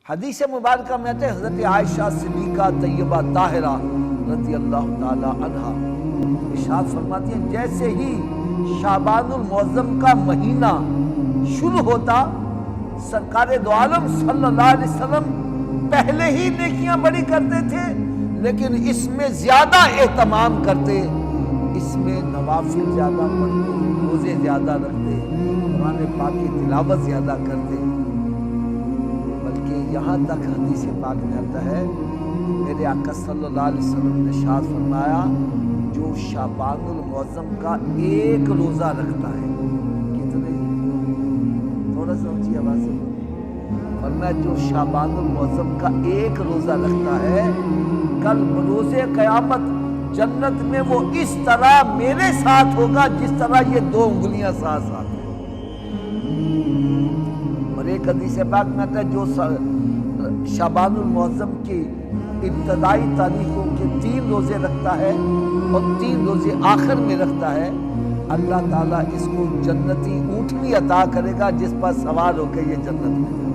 حدیث مبارکہ میں آتے حضرت عائشہ صدیقہ طیبہ طاہرہ رضی اللہ تعالی عنہا ارشاد فرماتی ہیں جیسے ہی شعبان المعظم کا مہینہ شروع ہوتا سرکار دو عالم صلی اللہ علیہ وسلم پہلے ہی نیکیاں بڑی کرتے تھے، لیکن اس میں زیادہ اہتمام کرتے، اس میں نوافل زیادہ پڑھتے، روزے زیادہ رکھتے، قرآن پاک کی تلاوت زیادہ کرتے، بلکہ یہاں تک حدیث پاک میں آتا ہے میرے آقا صلی اللہ علیہ وسلم نے ارشاد فرمایا جو شعبان المعظم کا ایک روزہ رکھتا ہے، کتنے تھوڑا سا اونچی آواز سے فرمایا جو شعبان المعظم کا ایک روزہ رکھتا ہے کل بروز قیامت جنت میں وہ اس طرح میرے ساتھ ہوگا جس طرح یہ دو انگلیاں ساتھ ساتھ ہیں۔ اور ایک حدیث پاک میں آتا ہے جو شعبان المعظم کی ابتدائی تاریخوں کے 3 روزے رکھتا ہے اور 3 روزے آخر میں رکھتا ہے، اللہ تعالیٰ اس کو جنتی اونٹنی عطا کرے گا جس پر سوار ہو کے یہ جنت میں جائے۔